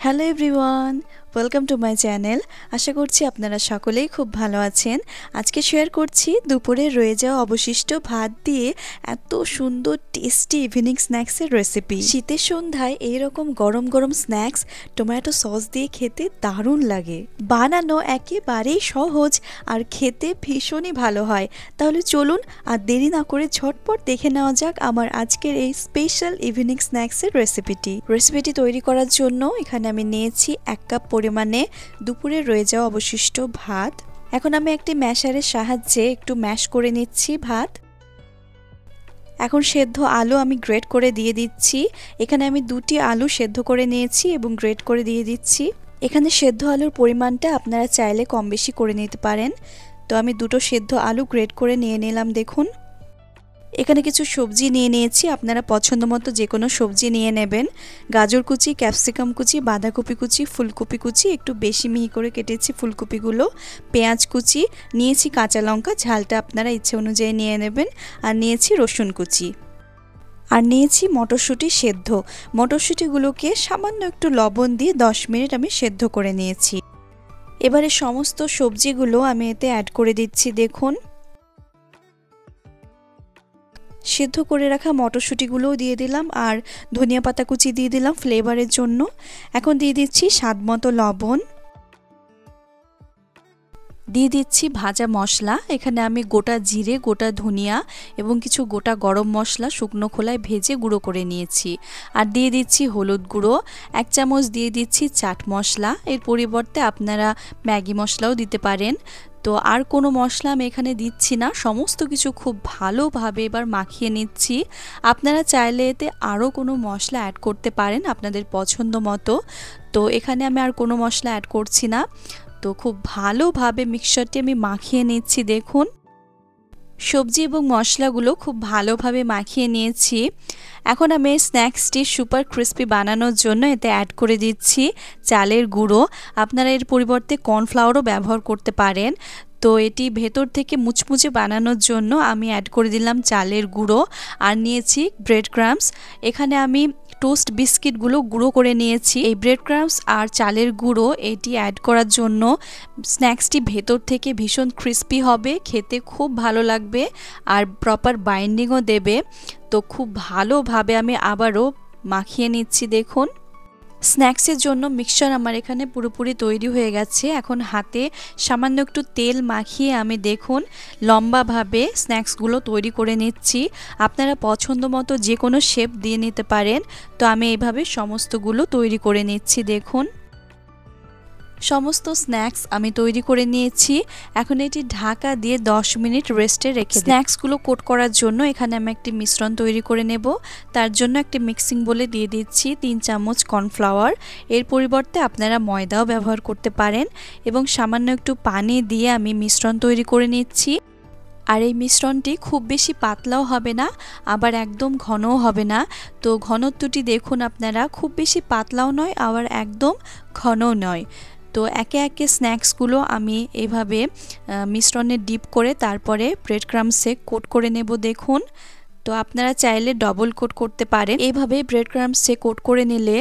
Hello everyone, welcome to my channel. আশা করছি আপনারা সকলেই খুব ভালো আছেন। আজকে শেয়ার করছি দুপুরে রয়ে যাওয়া অবশিষ্ট ভাত দিয়ে এত সুন্দর টেস্টি ইভিনিং স্ন্যাক্সের রেসিপি। শীতের সন্ধ্যায় এইরকম গরম গরম স্ন্যাক্স টমেটো সস দিয়ে খেতে দারুণ লাগে। বানানো একেবারেই সহজ আর খেতে ভীষণই ভালো হয়। তাহলে চলুন আর দেরি না করে ঝটপট দেখে নেওয়া যাক আমার আজকের এই স্পেশাল ইভিনিং স্ন্যাক্সের রেসিপিটি তৈরি করার জন্য এখানে আমি নিয়েছি 1 কাপ পরিমাণে দুপুরে রয়ে যাওয়া অবশিষ্ট ভাত। এখন আমি একটি ম্যাশারের সাহায্যে একটু ম্যাশ করে নিচ্ছি ভাত। এখন সেদ্ধ আলু আমি গ্রেট করে দিয়ে দিচ্ছি। এখানে আমি 2টি আলু সেদ্ধ করে নিয়েছি এবং গ্রেট করে দিয়ে দিচ্ছি। এখানে সেদ্ধ আলুর পরিমাণটা আপনারা চাইলে কম বেশি করে নিতে পারেন। তো আমি 2টো সেদ্ধ আলু গ্রেট করে নিয়ে নিলাম। দেখুন এখানে কিছু সবজি নিয়ে নিয়েছি, আপনারা পছন্দ মতো যে কোনো সবজি নিয়ে নেবেন। গাজর কুচি, ক্যাপসিকাম কুচি, বাঁধাকপি কুচি, ফুলকপি কুচি, একটু বেশি মিহি করে কেটেছি ফুলকপিগুলো, পেঁয়াজ কুচি নিয়েছি, কাঁচা লঙ্কা ঝালটা আপনারা ইচ্ছে অনুযায়ী নিয়ে নেবেন, আর নিয়েছি রসুন কুচি, আর নিয়েছি মটরশুঁটি সেদ্ধ। মটরশুঁটিগুলোকে সামান্য একটু লবণ দিয়ে 10 মিনিট আমি সেদ্ধ করে নিয়েছি। এবারে সমস্ত সবজিগুলো আমি এতে অ্যাড করে দিচ্ছি। দেখুন সেদ্ধ করে রাখা মটরশুঁটিগুলোও দিয়ে দিলাম, আর ধনিয়া পাতা কুচি দিয়ে দিলাম ফ্লেভারের জন্য। এখন দিয়ে দিচ্ছি স্বাদমতো লবণ, দিয়ে দিচ্ছি ভাজা মশলা। এখানে আমি গোটা জিরে, গোটা ধনিয়া এবং কিছু গোটা গরম মশলা শুকনো খোলায় ভেজে গুঁড়ো করে নিয়েছি। আর দিয়ে দিচ্ছি হলুদ গুঁড়ো 1 চামচ, দিয়ে দিচ্ছি চাট মশলা, এর পরিবর্তে আপনারা ম্যাগি মশলাও দিতে পারেন। তো আর কোনো মশলা আমি এখানে দিচ্ছি না, সমস্ত কিছু খুব ভালোভাবে এবার মাখিয়ে নিচ্ছি। আপনারা চাইলে এতে আরও কোনো মশলা অ্যাড করতে পারেন আপনাদের পছন্দ মতো। তো এখানে আমি আর কোনো মশলা অ্যাড করছি না। তো খুব ভালোভাবে মিক্সচারটি আমি মাখিয়ে নিচ্ছি। দেখুন সবজি এবং মশলাগুলো খুব ভালোভাবে মাখিয়ে নিয়েছি। এখন আমি স্ন্যাক্সটি সুপার ক্রিস্পি বানানোর জন্য এতে অ্যাড করে দিচ্ছি চালের গুঁড়ো। আপনারা এর পরিবর্তে কর্নফ্লাওয়ারও ব্যবহার করতে পারেন। তো এটি ভেতর থেকে মুচমুচে বানানোর জন্য আমি অ্যাড করে দিলাম চালের গুঁড়ো, আর নিয়েছি ব্রেড ক্রাম্বস। এখানে আমি টোস্ট বিস্কিটগুলো গুঁড়ো করে নিয়েছি। এই ব্রেড ক্রাম্বস আর চালের গুঁড়ো এটি অ্যাড করার জন্য স্ন্যাক্সটি ভেতর থেকে ভীষণ ক্রিস্পি হবে, খেতে খুব ভালো লাগবে আর প্রপার বাইন্ডিংও দেবে। তো খুব ভালোভাবে আমি আবারও মাখিয়ে নিচ্ছি। দেখুন স্ন্যাক্সের জন্য মিক্সচার আমার এখানে পুরোপুরি তৈরি হয়ে গেছে। এখন হাতে সামান্য একটু তেল মাখিয়ে আমি দেখুন লম্বাভাবে স্ন্যাক্সগুলো তৈরি করে নিচ্ছি। আপনারা পছন্দ মতো যে কোনো শেপ দিয়ে নিতে পারেন। তো আমি এইভাবে সমস্তগুলো তৈরি করে নিচ্ছি। দেখুন সমস্ত স্ন্যাক্স আমি তৈরি করে নিয়েছি। এখন এটি ঢাকা দিয়ে 10 মিনিট রেস্টে রেখে স্ন্যাক্সগুলো কোট করার জন্য এখানে আমি একটি মিশ্রণ তৈরি করে নেব। তার জন্য একটি মিক্সিং বোলে দিয়ে দিচ্ছি 3 চামচ কর্নফ্লাওয়ার, এর পরিবর্তে আপনারা ময়দাও ব্যবহার করতে পারেন, এবং সামান্য একটু পানি দিয়ে আমি মিশ্রণ তৈরি করে নিচ্ছি। আর এই মিশ্রণটি খুব বেশি পাতলাও হবে না, আবার একদম ঘনও হবে না। তো ঘনত্বটি দেখুন আপনারা, খুব বেশি পাতলাও নয় আবার একদম ঘনও নয়। তো একে একে স্ন্যাক্সগুলো আমি এভাবে মিশ্রণে ডিপ করে তারপরে ব্রেড ক্রাম্বসে কোট করে নেব। দেখুন তো আপনারা চাইলে ডবল কোট করতে পারেন। এইভাবে ব্রেড ক্রাম্বসে কোট করে নিলে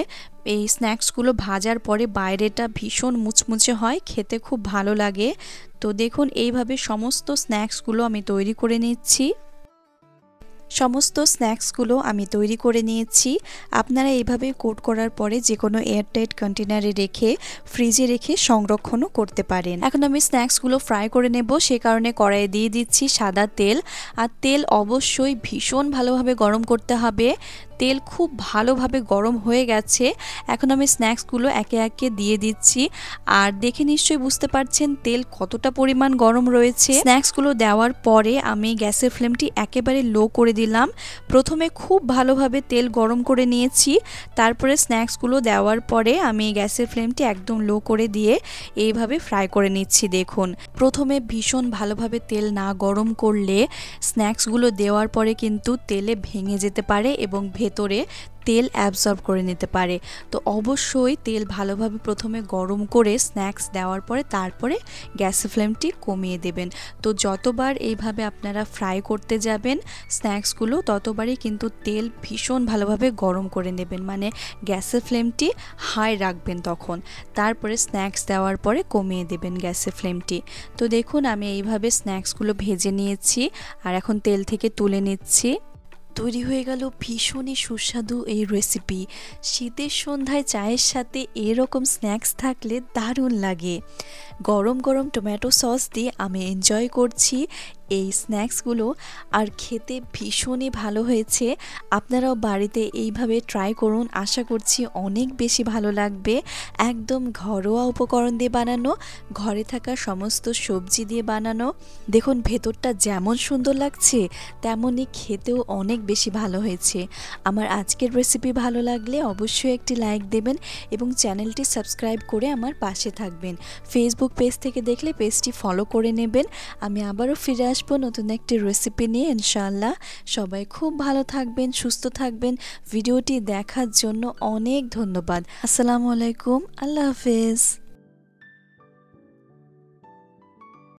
এই স্ন্যাক্সগুলো ভাজার পরে বাইরেটা ভীষণ মুচমুচে হয়, খেতে খুব ভালো লাগে। তো দেখুন এইভাবে সমস্ত স্ন্যাক্সগুলো আমি তৈরি করে নিচ্ছি। সমস্ত স্ন্যাক্সগুলো আমি তৈরি করে নিয়েছি। আপনারা এইভাবে কোট করার পরে যে কোনো এয়ারটাইট কন্টেনারে রেখে ফ্রিজে রেখে সংরক্ষণও করতে পারেন। এখন আমি স্ন্যাক্সগুলো ফ্রাই করে নেব, সে কারণে কড়াইয়ে দিয়ে দিচ্ছি সাদা তেল। আর তেল অবশ্যই ভীষণ ভালোভাবে গরম করতে হবে। তেল খুব ভালোভাবে গরম হয়ে গেছে। এখন আমি স্ন্যাক্সগুলো একে একে দিয়ে দিচ্ছি, আর দেখে নিশ্চয়ই বুঝতে পারছেন তেল কতটা পরিমাণ গরম রয়েছে। স্ন্যাক্সগুলো দেওয়ার পরে আমি গ্যাসের ফ্লেমটি একেবারে লো করে দিলাম। প্রথমে খুব ভালোভাবে তেল গরম করে নিয়েছি, তারপরে স্ন্যাক্সগুলো দেওয়ার পরে আমি গ্যাসের ফ্লেমটি একদম লো করে দিয়ে এইভাবে ফ্রাই করে নিচ্ছি। দেখুন প্রথমে ভীষণ ভালোভাবে তেল না গরম করলে স্ন্যাক্সগুলো দেওয়ার পরে কিন্তু তেলে ভেঙে যেতে পারে এবং ভেতরে তেল অ্যাবজর্ব করে নিতে পারে। তো অবশ্যই তেল ভালোভাবে প্রথমে গরম করে স্ন্যাক্স দেওয়ার পরে তারপরে গ্যাসের ফ্লেমটি কমিয়ে দেবেন। তো যতবার এইভাবে আপনারা ফ্রাই করতে যাবেন স্ন্যাক্সগুলো, ততবারই কিন্তু তেল ভীষণ ভালোভাবে গরম করে নেবেন, মানে গ্যাসের ফ্লেমটি হাই রাখবেন তখন। তারপরে স্ন্যাক্স দেওয়ার পরে কমিয়ে দেবেন গ্যাসের ফ্লেমটি। তো দেখুন আমি এইভাবে স্ন্যাক্সগুলো ভেজে নিয়েছি আর এখন তেল থেকে তুলে নিচ্ছি। তৈরি হয়ে গেল ভীষণই সুস্বাদু এই রেসিপি। শীতের সন্ধ্যায় চায়ের সাথে এরকম স্ন্যাক্স থাকলে দারুণ লাগে। গরম গরম টমেটো সস দিয়ে আমি এনজয় করছি এই স্ন্যাক্সগুলো, আর খেতে ভীষণই ভালো হয়েছে। আপনারাও বাড়িতে এইভাবে ট্রাই করুন, আশা করছি অনেক বেশি ভালো লাগবে। একদম ঘরোয়া উপকরণ দিয়ে বানানো, ঘরে থাকা সমস্ত সবজি দিয়ে বানানো। দেখুন ভেতরটা যেমন সুন্দর লাগছে তেমনই খেতেও অনেক বেশি ভালো হয়েছে। আমার আজকের রেসিপি ভালো লাগলে অবশ্যই একটি লাইক দেবেন এবং চ্যানেলটি সাবস্ক্রাইব করে আমার পাশে থাকবেন। ফেসবুক পেজ থেকে দেখলে পেজটি ফলো করে নেবেন। আমি আবারও ফিরে আসবো নতুন একটি রেসিপি নিয়ে ইনশাআল্লাহ। সবাই খুব ভালো থাকবেন, সুস্থ থাকবেন। ভিডিওটি দেখার জন্য অনেক ধন্যবাদ। আসসালামু আলাইকুম, আল্লাহ হাফেজ।